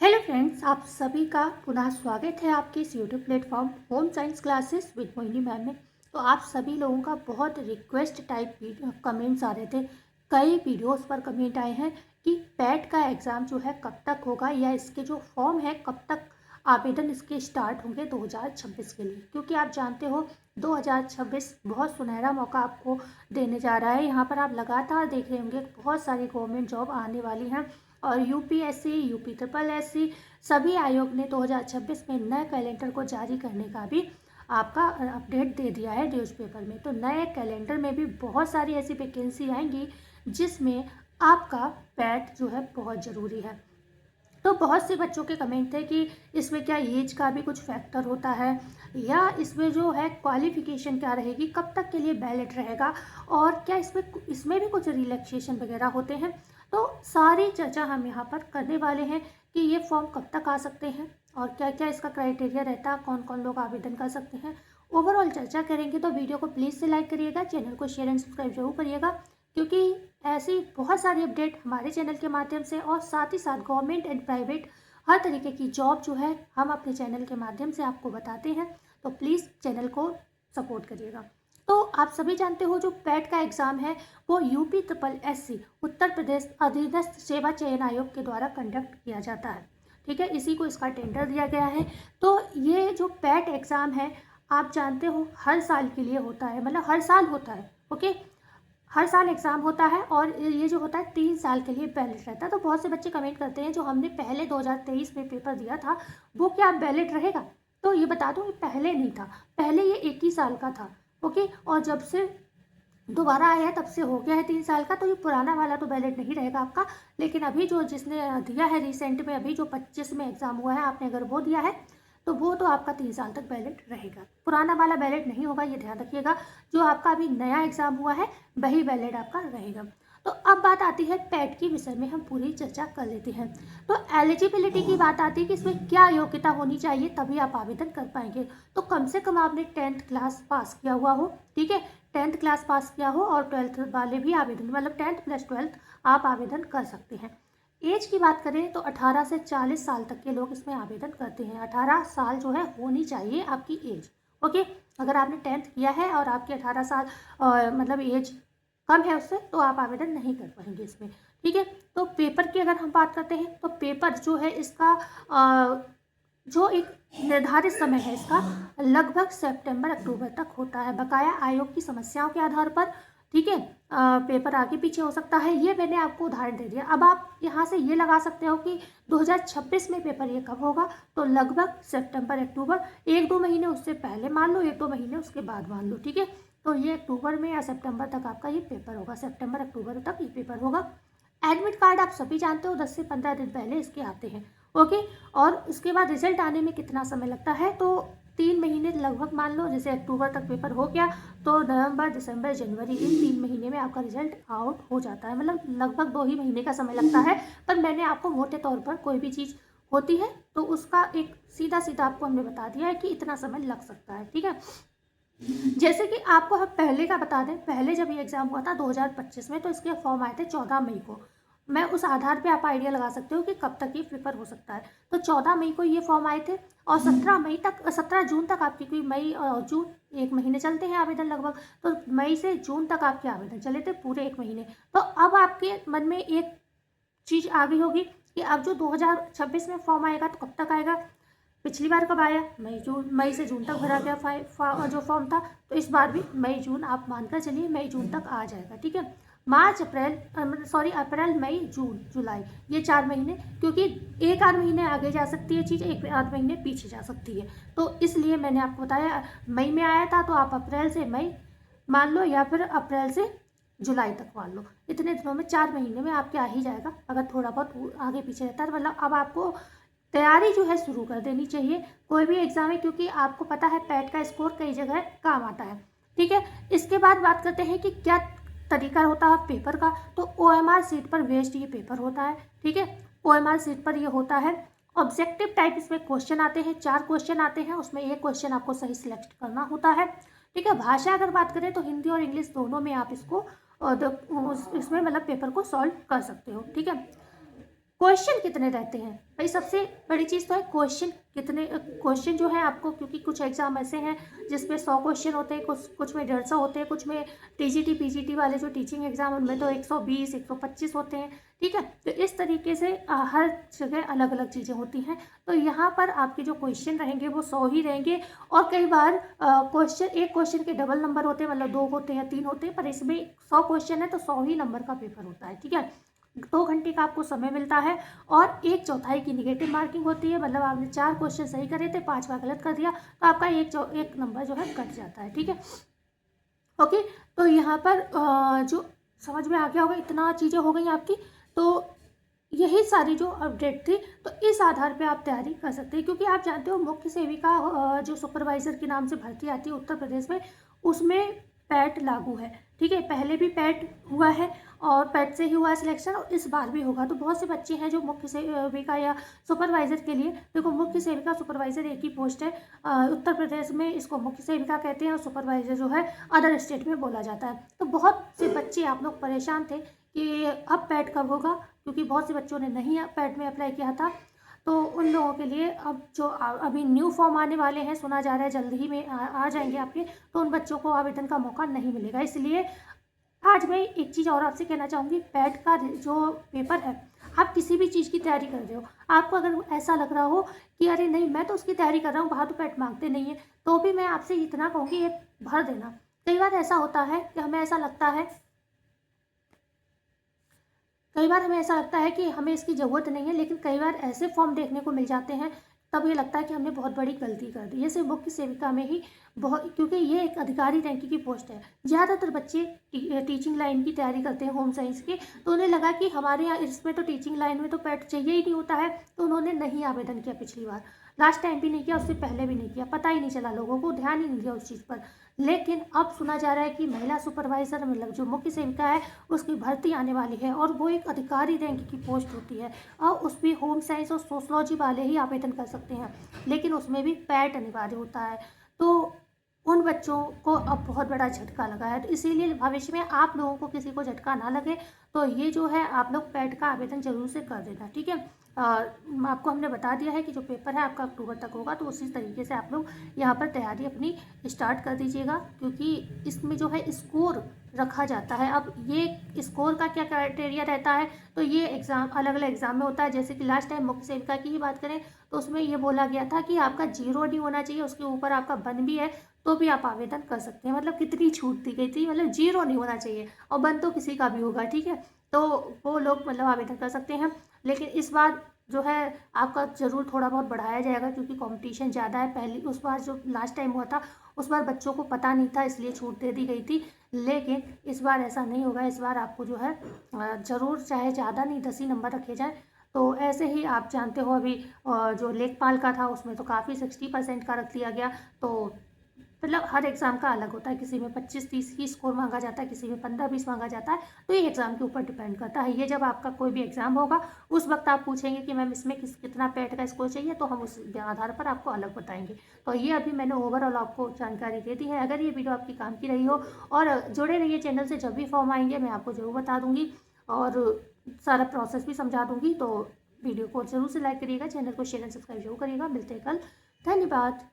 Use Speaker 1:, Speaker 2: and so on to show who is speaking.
Speaker 1: Hello friends, आप सभी का पुनः स्वागत है आपके इस YouTube platform home science classes with Mohini ma'am में। तो आप सभी लोगों का बहुत रिक्वेस्ट टाइप कमेंट्स आ रहे थे। कई वीडियोस पर कमेंट आए हैं कि पैट का एग्ज़ाम जो है कब तक होगा या इसके जो फॉर्म है कब तक आवेदन इसके स्टार्ट होंगे 2026 के लिए, क्योंकि आप जानते हो 2026 बहुत सुनहरा मौका आपको देने जा रहा है। यहाँ पर आप लगातार देख रहे होंगे बहुत सारी गवर्नमेंट जॉब आने वाली हैं और यूपीएससी, यूपी ट्रिपल एससी सभी आयोग ने 2026 में नए कैलेंडर को जारी करने का भी आपका अपडेट दे दिया है न्यूज़पेपर में। तो नए कैलेंडर में भी बहुत सारी ऐसी वैकेंसी आएंगी जिसमें आपका पैट जो है बहुत ज़रूरी है। तो बहुत से बच्चों के कमेंट थे कि इसमें क्या एज का भी कुछ फैक्टर होता है या इसमें जो है क्वालिफिकेशन क्या रहेगी, कब तक के लिए बैलेट रहेगा और क्या इसमें भी कुछ रिलैक्सेशन वगैरह होते हैं। तो सारी चर्चा हम यहाँ पर करने वाले हैं कि ये फॉर्म कब तक आ सकते हैं और क्या क्या इसका क्राइटेरिया रहता है, कौन कौन लोग आवेदन कर सकते हैं। ओवरऑल चर्चा करेंगे। तो वीडियो को प्लीज़ से लाइक करिएगा, चैनल को शेयर एंड सब्सक्राइब जरूर करिएगा, क्योंकि ऐसी बहुत सारी अपडेट हमारे चैनल के माध्यम से और साथ ही साथ गवर्नमेंट एंड प्राइवेट हर तरीके की जॉब जो है हम अपने चैनल के माध्यम से आपको बताते हैं। तो प्लीज़ चैनल को सपोर्ट करिएगा। तो आप सभी जानते हो जो पैट का एग्ज़ाम है वो UP triple SC Uttar Pradesh अधीनस्थ सेवा चयन आयोग के द्वारा कंडक्ट किया जाता है। ठीक है, इसी को इसका टेंडर दिया गया है। तो ये जो पैट एग्ज़ाम है आप जानते हो हर साल के लिए होता है, मतलब हर साल होता है। ओके, हर साल एग्ज़ाम होता है और ये जो होता है 3 साल के लिए बैलेट रहता है। तो बहुत से बच्चे कमेंट करते हैं जो हमने पहले 2023 में पेपर दिया था वो क्या बैलेट रहेगा। तो ये बता दूँ, पहले नहीं था, पहले ये 1 ही साल का था। ओके, और जब से दोबारा आया है तब से हो गया है 3 साल का। तो ये पुराना वाला तो बैलेट नहीं रहेगा आपका, लेकिन अभी जो जिसने दिया है रिसेंट में, अभी जो 25 में एग्ज़ाम हुआ है आपने अगर वो दिया है तो वो तो आपका 3 साल तक बैलेट रहेगा। पुराना वाला बैलेट नहीं होगा, ये ध्यान रखिएगा। जो आपका अभी नया एग्ज़ाम हुआ है वही बैलेट आपका रहेगा। तो अब बात आती है पैट के विषय में, हम पूरी चर्चा कर लेते हैं। तो एलिजिबिलिटी की बात आती है कि इसमें क्या योग्यता होनी चाहिए तभी आप आवेदन कर पाएंगे। तो कम से कम आपने 10th क्लास पास किया हुआ हो। ठीक है, 10th क्लास पास किया हो और 12th वाले भी आवेदन, मतलब 10th प्लस 12th आप आवेदन कर सकते हैं। एज की बात करें तो 18 से 40 साल तक के लोग इसमें आवेदन करते हैं। 18 साल जो है होनी चाहिए आपकी एज। ओके, अगर आपने 10th किया है और आपकी 18 साल मतलब एज कम है उससे, तो आप आवेदन नहीं कर पाएंगे इसमें। ठीक है, तो पेपर की अगर हम बात करते हैं तो पेपर जो है इसका जो एक निर्धारित समय है इसका लगभग सितंबर अक्टूबर तक होता है, बकाया आयोग की समस्याओं के आधार पर। ठीक है, पेपर आगे पीछे हो सकता है, ये मैंने आपको उदाहरण दे दिया। अब आप यहाँ से ये लगा सकते हो कि 2026 में पेपर ये कब होगा, तो लगभग सितंबर अक्टूबर, 1-2 महीने उससे पहले मान लो, 1-2 महीने उसके बाद मान लो। ठीक है, तो ये अक्टूबर में या सितंबर तक आपका ये पेपर होगा, सितंबर अक्टूबर तक ये पेपर होगा। एडमिट कार्ड आप सभी जानते हो 10 से 15 दिन पहले इसके आते हैं। ओके, और उसके बाद रिजल्ट आने में कितना समय लगता है, तो 3 महीने लगभग मान लो। जैसे अक्टूबर तक पेपर हो गया तो नवंबर, दिसंबर, जनवरी, इन 3 महीने में आपका रिजल्ट आउट हो जाता है, मतलब लगभग 2 ही महीने का समय लगता है। पर मैंने आपको मोटे तौर पर कोई भी चीज़ होती है तो उसका एक सीधा सीधा आपको हमने बता दिया है कि इतना समय लग सकता है। ठीक है, जैसे कि आपको हम पहले का बता दें, पहले जब ये एग्ज़ाम हुआ था 2025 में तो इसके फॉर्म आए थे 14 मई को। मैं उस आधार पे आप आइडिया लगा सकते हो कि कब तक ये पेपर हो सकता है। तो 14 मई को ये फॉर्म आए थे और 17 जून तक आपकी, कोई मई और जून 1 महीने चलते हैं आवेदन लगभग, तो मई से जून तक आपके आवेदन चले थे पूरे 1 महीने। तो अब आपके मन में एक चीज़ आ गई होगी कि अब जो 2026 में फॉर्म आएगा तो कब तक आएगा। पिछली बार कब आया, मई से जून तक भरा गया जो फॉर्म था, तो इस बार भी मई जून आप मानकर चलिए, मई जून तक आ जाएगा। ठीक है, मार्च अप्रैल मई जून जुलाई, ये 4 महीने, क्योंकि एक आध महीने आगे जा सकती है चीज़, एक आध महीने पीछे जा सकती है। तो इसलिए मैंने आपको बताया मई में आया था तो आप अप्रैल से मई मान लो या फिर अप्रैल से जुलाई तक मान लो। इतने दिनों में 4 महीने में आपके आ ही जाएगा। अगर थोड़ा बहुत आगे पीछे रहता है, मतलब अब आपको तैयारी जो है शुरू कर देनी चाहिए कोई भी एग्जाम है, क्योंकि आपको पता है पैट का स्कोर कई जगह काम आता है। ठीक है, इसके बाद बात करते हैं कि क्या तरीका होता है पेपर का। तो OMR सीट पर बेस्ड ये पेपर होता है। ठीक है, OMR सीट पर ये होता है। ऑब्जेक्टिव टाइप इसमें क्वेश्चन आते हैं, 4 क्वेश्चन आते हैं, उसमें एक क्वेश्चन आपको सही सिलेक्ट करना होता है। ठीक है, भाषा अगर बात करें तो हिंदी और इंग्लिश दोनों में आप इसको इसमें मतलब पेपर को सॉल्व कर सकते हो। ठीक है, क्वेश्चन कितने रहते हैं भाई, सबसे बड़ी चीज़ तो है क्वेश्चन कितने। क्वेश्चन जो है आपको, क्योंकि कुछ एग्जाम ऐसे हैं जिसमें 100 क्वेश्चन होते हैं, कुछ में 150 होते हैं, कुछ में टीजीटी पीजीटी वाले जो टीचिंग एग्जाम उनमें तो 120 125 होते हैं। ठीक है, तो इस तरीके से हर जगह अलग अलग चीज़ें होती हैं। तो यहाँ पर आपके जो क्वेश्चन रहेंगे वो 100 ही रहेंगे, और कई बार एक क्वेश्चन के डबल नंबर होते हैं, मतलब 2 होते हैं 3 होते हैं, पर इसमें 100 क्वेश्चन है तो 100 ही नंबर का पेपर होता है। ठीक है, 2 घंटे का आपको समय मिलता है, और 1/4 की निगेटिव मार्किंग होती है, मतलब आपने 4 क्वेश्चन सही करे थे, 5वां गलत कर दिया तो आपका एक नंबर जो है कट जाता है। ठीक है, ओके। तो यहाँ पर जो समझ में आ गया होगा, इतना चीज़ें हो गई आपकी। तो यही सारी जो अपडेट थी, तो इस आधार पे आप तैयारी कर सकते हैं, क्योंकि आप जानते हो मुख्य सेविका जो सुपरवाइज़र के नाम से भर्ती आती है उत्तर प्रदेश में, उसमें पैट लागू है। ठीक है, पहले भी पैट हुआ है और पैट से ही हुआ है सिलेक्शन, और इस बार भी होगा। तो बहुत से बच्चे हैं जो मुख्य सेविका या सुपरवाइज़र के लिए, देखो मुख्य सेविका सुपरवाइज़र एक ही पोस्ट है, उत्तर प्रदेश में इसको मुख्य सेविका कहते हैं, और सुपरवाइज़र जो है अदर स्टेट में बोला जाता है। तो बहुत से बच्चे आप लोग परेशान थे कि अब पैट कब होगा, क्योंकि बहुत से बच्चों ने नहीं पैट में अप्लाई किया था। तो उन लोगों के लिए अब जो अभी न्यू फॉर्म आने वाले हैं, सुना जा रहा है जल्द ही में आ जाएंगे आपके, तो उन बच्चों को आवेदन का मौका नहीं मिलेगा। इसलिए आज मैं एक चीज़ और आपसे कहना चाहूँगी, पैट का जो पेपर है, आप किसी भी चीज़ की तैयारी कर रहे हो, आपको अगर ऐसा लग रहा हो कि अरे नहीं मैं तो उसकी तैयारी कर रहा हूँ, वहाँ तो पैट मांगते नहीं है, तो भी मैं आपसे इतना कहूँगी एक भर देना। कई बार ऐसा होता है कि हमें ऐसा लगता है, कई बार हमें ऐसा लगता है कि हमें इसकी ज़रूरत नहीं है, लेकिन कई बार ऐसे फॉर्म देखने को मिल जाते हैं, तब ये लगता है कि हमने बहुत बड़ी गलती कर दी। ये सिर्फ मुख्य सेविका में ही बहुत, क्योंकि ये एक अधिकारी रैंक की पोस्ट है। ज़्यादातर बच्चे टीचिंग लाइन की तैयारी करते हैं होम साइंस की, तो उन्हें लगा कि हमारे यहाँ इसमें तो टीचिंग लाइन में तो पैट चाहिए ही नहीं होता है, तो उन्होंने नहीं आवेदन किया पिछली बार, लास्ट टाइम भी नहीं किया, उससे पहले भी नहीं किया, पता ही नहीं चला, लोगों को ध्यान ही नहीं दिया उस चीज़ पर। लेकिन अब सुना जा रहा है कि महिला सुपरवाइज़र, मतलब जो मुख्य सेविका है, उसकी भर्ती आने वाली है, और वो एक अधिकारी रैंक की पोस्ट होती है, और उसमें होम साइंस और सोशलॉजी वाले ही आवेदन कर सकते हैं, लेकिन उसमें भी पैट अनिवार्य होता है। तो उन बच्चों को अब बहुत बड़ा झटका लगा है, तो इसीलिए भविष्य में आप लोगों को किसी को झटका ना लगे, तो ये जो है आप लोग पैट का आवेदन जरूर से कर देना। ठीक है, आपको हमने बता दिया है कि जो पेपर है आपका अक्टूबर तक होगा, तो उसी तरीके से आप लोग यहाँ पर तैयारी अपनी स्टार्ट कर दीजिएगा, क्योंकि इसमें जो है स्कोर रखा जाता है। अब ये स्कोर का क्या क्राइटेरिया रहता है, तो ये एग्ज़ाम अलग अलग एग्ज़ाम में होता है। जैसे कि लास्ट टाइम मुख्य सेविका की ही बात करें, तो उसमें ये बोला गया था कि आपका 0 नहीं होना चाहिए, उसके ऊपर आपका 1 भी है तो भी आप आवेदन कर सकते हैं। मतलब कितनी छूट दी गई थी, मतलब 0 नहीं होना चाहिए, और 1 तो किसी का भी होगा। ठीक है, तो वो लोग मतलब आवेदन कर सकते हैं। लेकिन इस बार जो है आपका ज़रूर थोड़ा बहुत बढ़ाया जाएगा, क्योंकि कंपटीशन ज़्यादा है। पहली उस बार जो लास्ट टाइम हुआ था, उस बार बच्चों को पता नहीं था, इसलिए छूट दे दी गई थी। लेकिन इस बार ऐसा नहीं होगा, इस बार आपको जो है ज़रूर, चाहे ज़्यादा नहीं 10 ही नंबर रखे जाएँ। तो ऐसे ही आप जानते हो अभी जो लेखपाल का था उसमें तो काफ़ी 60% का रख दिया गया। तो मतलब हर एग्ज़ाम का अलग होता है, किसी में 25-30 ही स्कोर मांगा जाता है, किसी में 15-20 मांगा जाता है। तो ये एग्ज़ाम के ऊपर डिपेंड करता है। ये जब आपका कोई भी एग्ज़ाम होगा, उस वक्त आप पूछेंगे कि मैम इसमें कितना पैट का स्कोर चाहिए, तो हम उस आधार पर आपको अलग बताएंगे। तो ये अभी मैंने ओवरऑल आपको जानकारी दे दी है। अगर ये वीडियो आपकी काम की रही हो, और जुड़े रहिए चैनल से, जब भी फॉर्म आएंगे मैं आपको ज़रूर बता दूँगी, और सारा प्रोसेस भी समझा दूँगी। तो वीडियो को ज़रूर से लाइक करिएगा, चैनल को शेयर एंड सब्सक्राइब जरूर करिएगा। मिलते हैं कल, धन्यवाद।